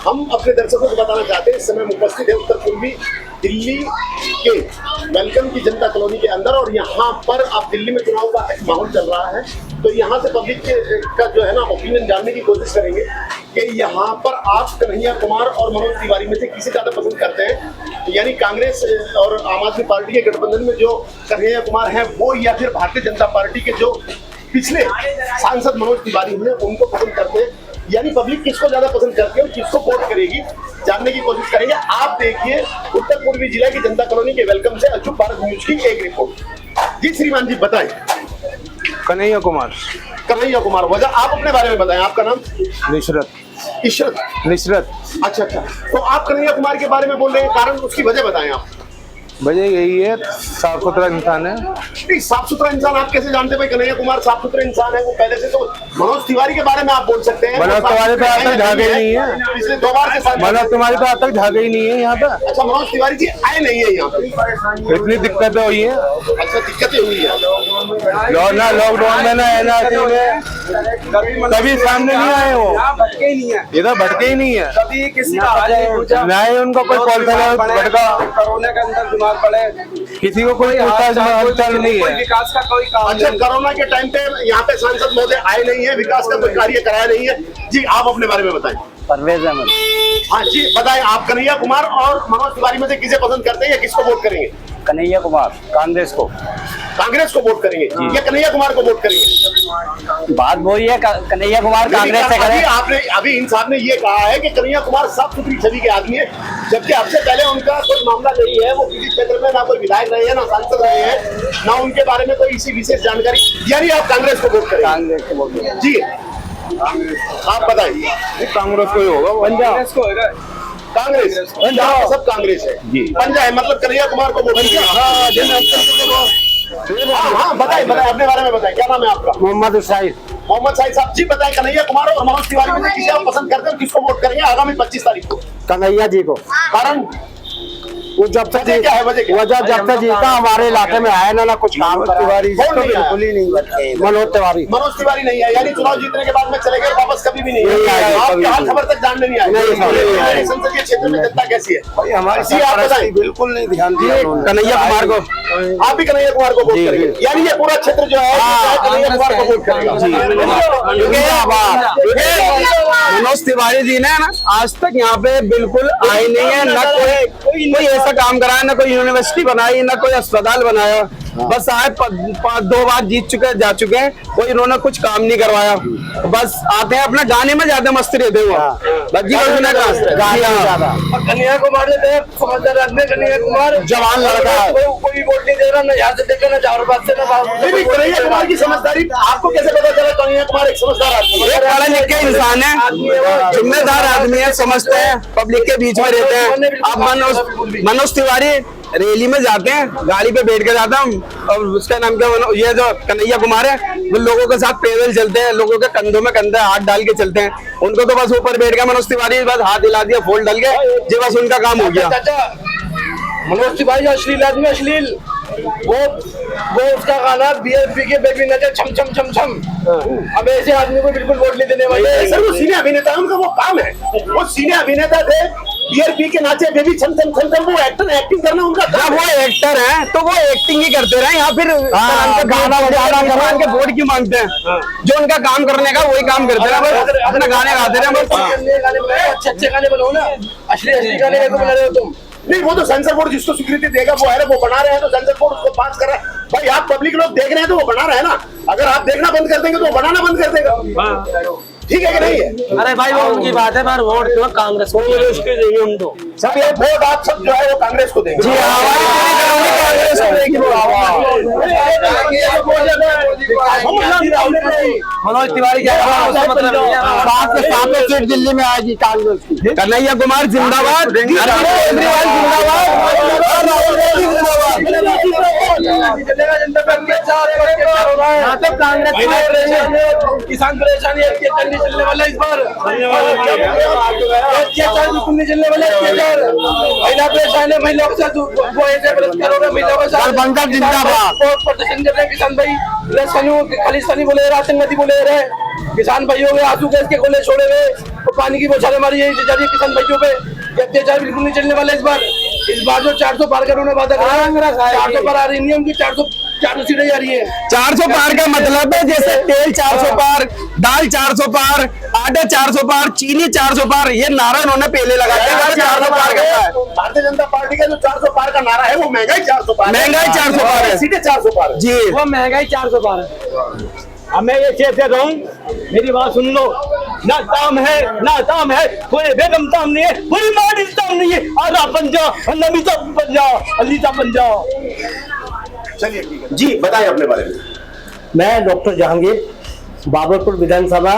हम अपने दर्शकों को बताना चाहते हैं, इस समय हम उपस्थित है उत्तर पूर्वी दिल्ली के वेलकम की जनता कॉलोनी के अंदर, और यहाँ पर आप दिल्ली में चुनाव का माहौल चल रहा है, तो यहाँ से पब्लिक का जो है ना ओपिनियन जानने की कोशिश करेंगे कि यहाँ पर आप कन्हैया कुमार और मनोज तिवारी में से किसे ज्यादा पसंद करते हैं, यानी कांग्रेस और आम आदमी पार्टी के गठबंधन में जो कन्हैया कुमार है वो, या फिर भारतीय जनता पार्टी के जो पिछले सांसद मनोज तिवारी हैं उनको पसंद करते हैं, यानी पब्लिक किसको ज्यादा पसंद करती है और किसको वोट करेगी, जानने की कोशिश करेंगे। आप देखिए उत्तर पूर्वी जिला की जनता कॉलोनी के वेलकम से अचूक भारत न्यूज की एक रिपोर्ट। जी श्रीमान जी बताएं। कन्हैया कुमार। कन्हैया कुमार, वजह आप अपने बारे में बताएं। आपका नाम? निशरत। निशरत। अच्छा, तो आप कन्हैया कुमार के बारे में बोल रहे हैं, कारण उसकी वजह बताएं आप। वजह यही है, साफ सुथरा इंसान है। नहीं, साफ सुथरा इंसान आप कैसे जानते भाई? कन्हैया कुमार साफ सुथरा इंसान है वो पहले से। तो मनोज तिवारी के बारे में आप बोल सकते हैं। मनोज तिवारी तो आज तक झाके ही नहीं है, पिछले 2 बार से मनोज तिवारी तो आज तक झाके ही नहीं है यहाँ पे। अच्छा, मनोज तिवारी जी आए नहीं है यहाँ पे, इतनी दिक्कतें हुई है। अच्छा, दिक्कतें हुई है ना लॉकडाउन में, ना NRC में, कभी सामने नहीं आए वो, इधर भटके ही नहीं है, कभी किसी का हाल नहीं पूछा, ना ही उनको कोई कॉल भटका, कोरोना के अंदर बीमार पड़े, किसी को कोई हालचाल नहीं है। विकास का कोई काम अच्छा, कोरोना के टाइम पे यहाँ पे सांसद महोदय आए नहीं है, विकास का कोई कार्य कराया नहीं है। जी आप अपने बारे में बताएं। परवेज अहमद। हाँ जी बताएं, आप कन्हैया कुमार और मनोज तिवारी में से किसे पसंद करते हैं या किसको वोट करेंगे? कन्हैया कुमार, कांग्रेस को। कांग्रेस को वोट करेंगे या कन्हैया कुमार को वोट करेंगे? बात वही है, कन्हैया कुमार कांग्रेस से करें। आपने अभी इन साहब ने ये कहा है कि कन्हैया कुमार साफ सुथरी छवि के आदमी है, जबकि आपसे पहले उनका कोई मामला नहीं है, वो किसी क्षेत्र में ना कोई विधायक रहे हैं, ना सांसद रहे हैं, ना उनके बारे में कोई इसी विशेष जानकारी, यानी आप कांग्रेस को वोट करेंगे? कांग्रेस को वोट करें। जी आप बताइए। कांग्रेस को ही होगा, कांग्रेस को होगा। कांग्रेस सब कांग्रेस है जी। पंजा है मतलब कन्हैया कुमार को वोट करेंगे। हाँ बताइए अपने बारे में बताइए, क्या नाम है आपका? मोहम्मद शाहिद। मोहम्मद शाहिद साहब जी बताएं, कन्हैया कुमार और मनोज तिवारी में से किसे आप पसंद करते हैं, किसको वोट करेंगे आगामी 25 तारीख को? कन्हैया जी को। कारण वो जब तक क्या है वजह? जब तक जीता हमारे इलाके में आया ना कुछ काम करा। बिल्कुल ही नहीं बचे। मनोज तिवारी नहीं है, यानी चुनाव जीतने के बाद में चले गए, वापस कभी भी नहीं आए। आप हाल खबर तक जानने नहीं आए। संसदीय क्षेत्र में जनता कैसी है हमारी? आप बताएं। बिल्कुल नहीं ध्यान दिया कन्हैया कुमार को। आप भी कन्हैया कुमार को वोट करेंगे, यानी ये पूरा क्षेत्र जो है कन्हैया कुमार को वोट करेगा। मनोज तिवारी जी ने आज तक यहाँ पे बिल्कुल आए नहीं है, ना कोई ऐसा काम कराया, ना कोई यूनिवर्सिटी बनाई, ना कोई अस्पताल बनाया, बस आए 2 बार जीत चुके जा चुके हैं, कोई इन्होंने कुछ काम नहीं करवाया, बस आते हैं अपना गाने में ज्यादा मस्त रहते हुए कन्हैया कुमार समझदार आदमी। कन्हैया कुमार जवान लड़का है, कोई वोट नहीं दे रहा, ना यहाँ से देखे ना चारों से ना। कन्हैया कुमार की समझदारी आपको कैसे पता चला? कन्हैया कुमार एक समझदार आदमी है, पढ़े लिखे इंसान है, जिम्मेदार आदमी है, समझते हैं, पब्लिक के बीच में रहते हैं। अब मनोज तिवारी रैली में जाते हैं, गाड़ी पे बैठ के जाता हूँ, और उसका नाम क्या, ये जो कन्हैया कुमार है, वो लोगों के साथ पैदल चलते हैं, लोगों के कंधों में कंधे हाथ डाल के चलते हैं। उनको तो बस ऊपर बैठ गया मनोज तिवारी, बस हाथ हिला दिया, फोल्ड डाल के, जी बस उनका काम हो गया। मनोज तिवारी अश्लील आदमी, अश्लील। वो उसका गाना BSP के बेबी नजर छम छम छम छम। अब ऐसे आदमी को बिल्कुल वोट नहीं देने वाले। सर वो सीने अभिनेता, उनका वो काम है, वो सीने अभिनेता थे, BRP के नाचे बेबी छम छम छम छम, वो एक्टिंग करना उनका काम। वो एक्टर है तो वो एक्टिंग ही करते रहे, या फिर गाना बजाना के वोट क्यों मांगते हैं? जो उनका काम करने का वही काम करते रहे, बस अपना गाने गाते रहे। अच्छे गाने बनाओ ना, असली गाने को बना रहे हो तुम। नहीं, वो तो सेंसर बोर्ड जिसको स्वीकृति देगा वो है ना, वो बना रहे हैं, तो सेंसर बोर्ड उसको पास कर रहा है। भाई आप पब्लिक लोग देख रहे हैं तो वो बना रहे हैं ना, अगर आप देखना बंद कर देंगे तो वो बनाना बंद कर देगा। ठीक है कि नहीं है? अरे भाई वो उनकी बात है, पर वोट जो कांग्रेस को चाहिए उनको। सब ये वोट आप सब जो है वो कांग्रेस को देंगे। मनोज तिवारी सात सीट दिल्ली में आएगी कांग्रेस की। कन्हैया कुमार जिंदाबाद, किसान परेशानी चलने वाला इस बार। अत्याचार बिल्कुल नहीं चलने वाले। अत्याचार महिला परेशान है, महिलाओं के साथ वो ऐसे बलात्कार हो रहा है, महिलाओं के साथ पंकज जिंदाबाद। प्रदर्शन कर रहे हैं किसान भाई, खालिस्तानी बोले रहे, आतंकवादी बोले रहे, किसान भाइयों के आंसू गैस के गोले छोड़े गए और पानी की बौछारें मारी जा रही है किसान भाइयों पे। अत्याचार बिल्कुल नहीं चलने वाले। इस बार जो 400 पार का उन्होंने वादा करा, 400 पार आ रही नहीं, उनकी 400 सीटें जा रही है। 400 पार का मतलब है जैसे तेल 400 पार, दाल 400 पार, आटा 400 पार, चीनी 400 पार, ये नारा उन्होंने पहले लगा दिया। 400 पार का है भारतीय जनता पार्टी का जो 400 पार का नारा है वो महंगाई 400 पार, महंगाई 400 पार है, सीटें 400 पार जी, वो महंगाई 400 पार है। हमें ये कहते रहूं, मेरी बात सुन लो, ना दाम है ना दाम है, कोई बेगम दाम नहीं है, पूरी माड़ी दाम नहीं है, आधा पंजा, नबीता पंजा, अलीता पंजा। चलिए ठीक है जी, बताएं अपने बारे में। मैं डॉक्टर जहांगीर, बाबरपुर विधानसभा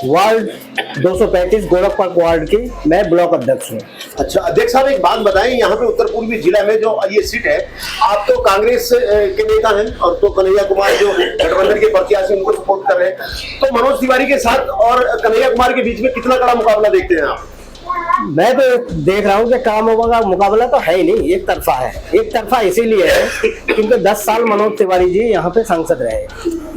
वार्ड 235 गोरखपुर वार्ड की मैं ब्लॉक अध्यक्ष हूँ। अच्छा अध्यक्ष साहब, एक बात बताएं, यहाँ पे उत्तर पूर्वी जिला में जो ये सीट है, आप तो कांग्रेस के नेता हैं और तो कन्हैया कुमार जो गठबंधन के प्रत्याशी उनको सपोर्ट कर रहे हैं, तो मनोज तिवारी के साथ और कन्हैया कुमार के बीच में कितना कड़ा मुकाबला देखते हैं आप? मैं तो देख रहा हूँ कि काम होगा, मुकाबला तो है ही नहीं, एक तरफा है। एक तरफा इसीलिए है क्योंकि 10 साल मनोज तिवारी जी यहाँ पे सांसद रहे।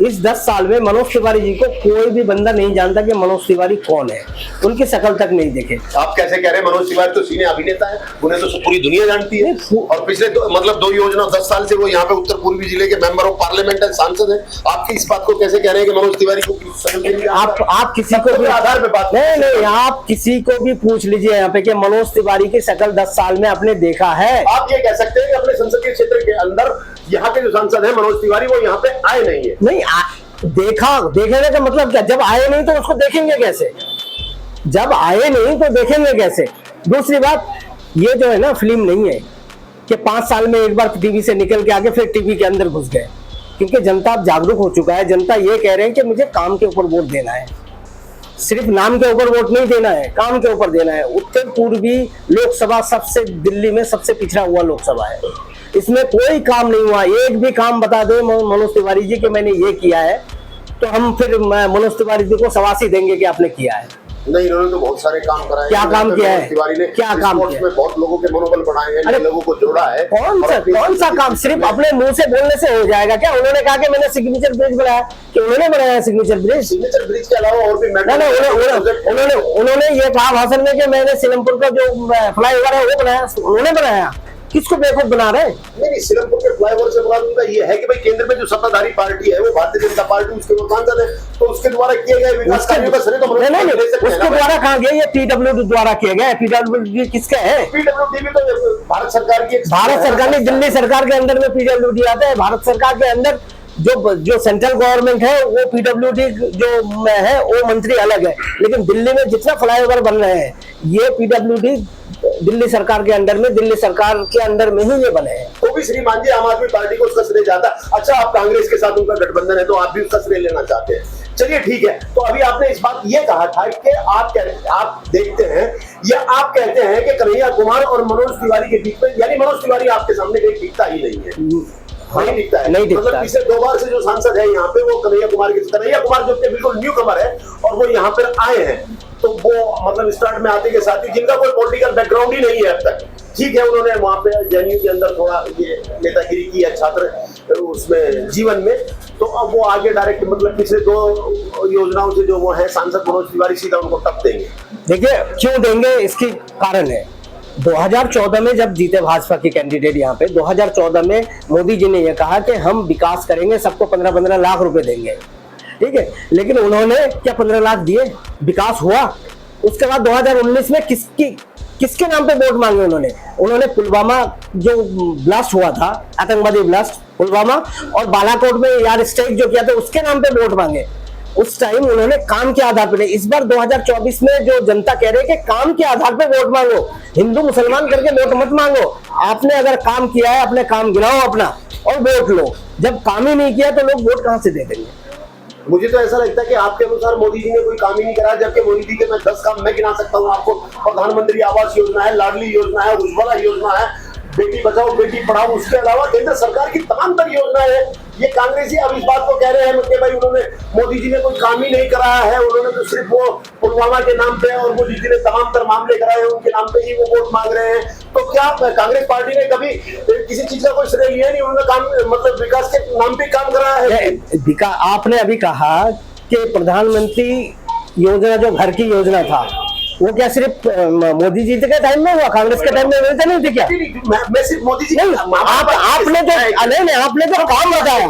इस 10 साल में मनोज तिवारी जी को कोई भी बंदा नहीं जानता कि मनोज तिवारी कौन है, उनकी शक्ल तक नहीं देखे। आप कैसे कह रहे हैं? मनोज तिवारी तो सीने अभिनेता है, उन्हें तो पूरी दुनिया जानती है और पिछले दो योजना 10 साल से वो यहाँ पे उत्तर पूर्वी जिले के मेंबर ऑफ पार्लियामेंट है, सांसद है। आपकी इस बात को कैसे कह रहे हैं कि मनोज तिवारी को आप किसी को भी आधार पे बात नहीं, आप किसी को भी पूछ लीजिए यहाँ पे कि मनोज तिवारी की शक्ल 10 साल में आपने देखा है? आप ये कह सकते हैं कि अपने संसदीय क्षेत्र के अंदर यहाँ के जो सांसद है मनोज तिवारी वो यहाँ पे आए नहीं है। नहीं देखने का मतलब क्या? जब आए नहीं तो उसको देखेंगे कैसे? जब आए नहीं तो देखेंगे कैसे? दूसरी बात, ये जो है ना फिल्म नहीं है कि 5 साल में एक बार टीवी से निकल के आके फिर टीवी के अंदर घुस गए, क्योंकि जनता अब जागरूक हो चुका है। जनता ये कह रहे हैं कि मुझे काम के ऊपर वोट देना है, सिर्फ नाम के ऊपर वोट नहीं देना है, काम के ऊपर देना है। उत्तर पूर्वी लोकसभा सबसे दिल्ली में सबसे पिछड़ा हुआ लोकसभा है, इसमें कोई काम नहीं हुआ। एक भी काम बता दे मनोज तिवारी जी कि मैंने ये किया है, तो हम फिर मनोज तिवारी जी को शाबाशी देंगे कि आपने किया है। नहीं, इन्होंने तो बहुत सारे काम कराए। क्या काम किया है? तिवारी ने क्या काम किया है? बहुत लोगों के मनोबल बढ़ाए हैं, लोगों को जोड़ा है। कौन सा काम सिर्फ अपने मुंह से बोलने से हो जाएगा क्या? उन्होंने कहा कि मैंने सिग्नेचर ब्रिज बनाया, कि उन्होंने बनाया सिग्नेचर ब्रिज? सिग्नेचर ब्रिज के अलावा और भी उन्होंने ये कहा भाषण में कि मैंने सीलमपुर का जो फ्लाईओवर है वो बनाया। उन्होंने बनाया? किसको बेवकूफ बना रहे? नहीं, सीलमपुर के फ्लाईओवर से मुराद उनका ये है कि भाई केंद्र में जो सत्ताधारी पार्टी है वो भारतीय जनता पार्टी, उसके वो सांसद है, तो उसके द्वारा किए गए विकास कार्यों का श्रेय तो उसके द्वारा कहा गया, ये पीडब्ल्यूडी द्वारा किया गया है। पीडब्ल्यूडी किसका है? पीडब्ल्यूडी भी तो भारत सरकार की, भारत सरकार ने, दिल्ली सरकार के अंदर में पीडब्ल्यूडी आता है। भारत सरकार के अंदर जो सेंट्रल गवर्नमेंट है वो पीडब्ल्यूडी जो है वो मंत्री अलग है, लेकिन दिल्ली में जितना फ्लाईओवर बन रहे हैं ये पीडब्ल्यूडी दिल्ली सरकार के अंडर में, दिल्ली सरकार के अंदर में ही ये बने हैं। तो भी श्रीमान जी आम आदमी पार्टी को उसका श्रेय जाता है। अच्छा, आप कांग्रेस के साथ उनका गठबंधन है तो आप भी उसका श्रेय लेना चाहते हैं, चलिए ठीक है। तो अभी आपने इस बात ये कहा था कि आप देखते हैं या आप कहते हैं कि कन्हैया कुमार और मनोज तिवारी के बीच में, यानी मनोज तिवारी आपके सामने कहीं दिखता ही नहीं है, नहीं दिखता है, नहीं दिखता। मतलब पिछले 2 बार से जो सांसद है यहाँ पे वो कन्हैया कुमार जो बिल्कुल न्यू कमर है और वो यहाँ पर आए हैं, तो वो मतलब स्टार्ट में आते के साथ ही जिनका कोई पॉलिटिकल बैकग्राउंड ही नहीं है अब तक, ठीक है, उन्होंने वहाँ पे जेएनयू के अंदर थोड़ा ये नेतागिरी की है छात्र उसमें जीवन में, तो अब वो आगे डायरेक्ट मतलब पिछले 2 योजनाओं से जो वो है सांसद मनोज तिवारी सीधा उनको टप देंगे। देखिए क्यों देंगे, इसकी कारण है 2014 में जब जीते भाजपा के कैंडिडेट यहाँ पे, 2014 में मोदी जी ने यह कहा कि हम विकास करेंगे, सबको 15-15 लाख रुपए देंगे, ठीक है, लेकिन उन्होंने क्या 15 लाख दिए? विकास हुआ? उसके बाद 2019 में किसके नाम पे वोट मांगे उन्होंने पुलवामा जो ब्लास्ट हुआ था, आतंकवादी ब्लास्ट पुलवामा, और बालाकोट में यार स्ट्राइक जो किया था उसके नाम पे वोट मांगे। उस टाइम उन्होंने काम के आधार पर। इस बार 2024 में जो जनता कह रही है कि काम के आधार पे वोट मांगो, हिंदू मुसलमान करके वोट मत मांगो, आपने अगर काम किया है अपने काम गिनाओ अपना और वोट लो। जब काम ही नहीं किया तो लोग वोट कहां से दे देंगे? मुझे तो ऐसा लगता है कि आपके अनुसार मोदी जी ने कोई काम ही नहीं करा, जबकि मोदी जी के मैं 10 काम मैं गिना सकता हूँ आपको। प्रधानमंत्री आवास योजना है, लाडली योजना है, उज्ज्वला योजना है, बेटी बचाओ बेटी पढ़ाओ, उसके अलावा केंद्र सरकार की तमाम तर योजनाएं हैं ये कांग्रेसी अब इस बात को कह रहे हैं कि भाई उन्होंने मोदी जी ने कोई काम ही नहीं कराया है, उन्होंने तो सिर्फ वो पुलवामा के नाम पे और वो जितने तमाम तर मामले कराए हैं उनके नाम पे ही वो वोट मांग रहे हैं। तो क्या कांग्रेस पार्टी ने कभी किसी चीज का कोई श्रेय लिया नहीं? उन्होंने काम मतलब विकास के नाम पे काम कराया है। आपने अभी कहा कि प्रधानमंत्री योजना जो घर की योजना था वो क्या सिर्फ मोदी जी के टाइम में हुआ, कांग्रेस के टाइम में मिलते नहीं थे क्या? मैं सिर्फ मोदी जी नहीं, आपने तो काम बताया,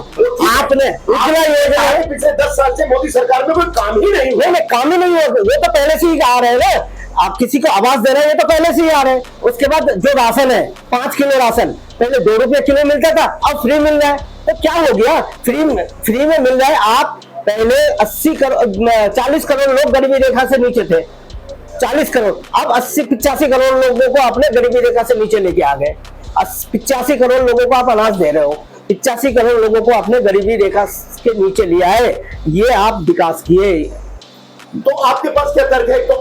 आपने इतना योजना है पिछले 10 साल से मोदी सरकार में कोई काम ही नहीं हुआ। नहीं काम ही नहीं हुआ, वो तो पहले से ही आ रहे हैं ना। आप किसी को आवाज दे रहे हैं ये तो पहले से ही आ रहे हैं। उसके बाद जो राशन है 5 किलो राशन पहले 2 रुपये किलो मिलता था, अब फ्री मिल रहा है। तो क्या हो गया? फ्री में मिल रहा है। आप पहले 40 करोड़ लोग गरीबी रेखा से नीचे थे, 40 करोड़, अब 80-85 करोड़ लोगों को आपने गरीबी रेखा से नीचे लेके आ गए। 85 करोड़ लोगों को आप अनाज दे रहे हो, 85 करोड़ लोगों को आपने गरीबी रेखा के नीचे लिया है। ये आप विकास किए। तो आपके पास क्या तर्क है? तो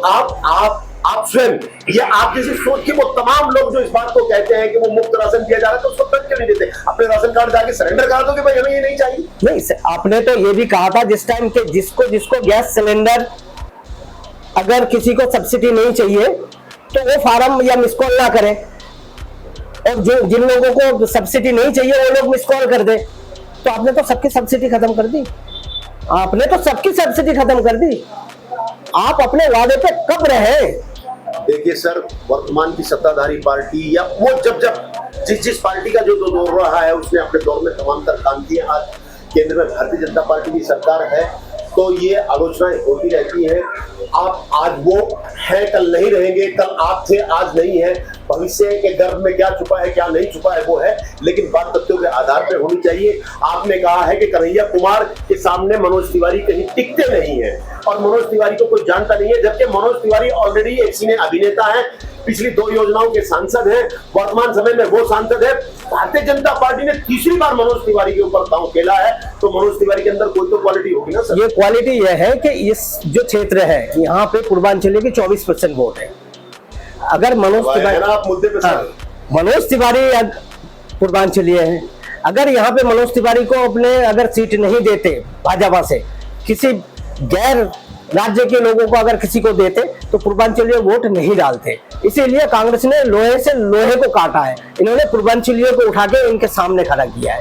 आप स्वयं या आप जैसे सोच के वो तमाम लोग जो इस बात को कहते हैं कि वो मुफ्त राशन दिया जा रहा है तो उसको तर्क क्यों नहीं देते? अपने राशन कार्ड जाके सरेंडर करा दो कि भाई हमें ये नहीं चाहिए। नहीं, आपने तो ये भी कहा था जिस टाइम के जिसको गैस सिलेंडर अगर किसी को सब्सिडी नहीं चाहिए तो वो फार्म या मिस कॉल ना करे, और जो जिन लोगों को सब्सिडी नहीं चाहिए वो लोग मिस कॉल कर दे। तो आपने तो सबकी सब्सिडी खत्म कर दी, आपने तो सबकी सब्सिडी खत्म कर दी। आप अपने वादे पे कब रहे? देखिए सर, वर्तमान की सत्ताधारी पार्टी या वो जब जिस पार्टी का जो दौर रहा है उसने अपने दौर में तमाम तर काम किए। आज केंद्र में भारतीय जनता पार्टी की सरकार है तो ये आलोचनाएं होती रहती हैं। आप आज वो हैं, कल नहीं रहेंगे, कल आप थे आज नहीं है। भविष्य के गर्भ में क्या छुपा है क्या नहीं छुपा है वो है, लेकिन बात तथ्यों के आधार पर होनी चाहिए। आपने कहा है कि कन्हैया कुमार के सामने मनोज तिवारी कहीं टिकते नहीं है और मनोज तिवारी को कोई जानता नहीं है, जबकि मनोज तिवारी ऑलरेडी एक सिने अभिनेता है, पिछली 2 योजनाओं के सांसद हैं, वर्तमान समय में वो सांसद है। भारतीय जनता पार्टी ने तीसरी बार मनोज तिवारी के ऊपर दांव खेला है, तो मनोज तिवारी के अंदर कोई तो क्वालिटी होगी ना सर। ये क्वालिटी यह है कि इस जो क्षेत्र है यहाँ पे पूर्वांचल की 24% वोट है। अगर मनोज तिवारी, आप मुद्दे पे सर, मनोज तिवारी पूर्वांचलीय है, अगर यहाँ पे मनोज तिवारी को अपने अगर सीट नहीं देते भाजपा से, किसी गैर राज्य के लोगों को अगर किसी को देते तो पूर्वांचलीय वोट नहीं डालते। इसीलिए कांग्रेस ने लोहे से लोहे को काटा है, इन्होंने पूर्वांचलीय को उठा के इनके सामने खड़ा किया है।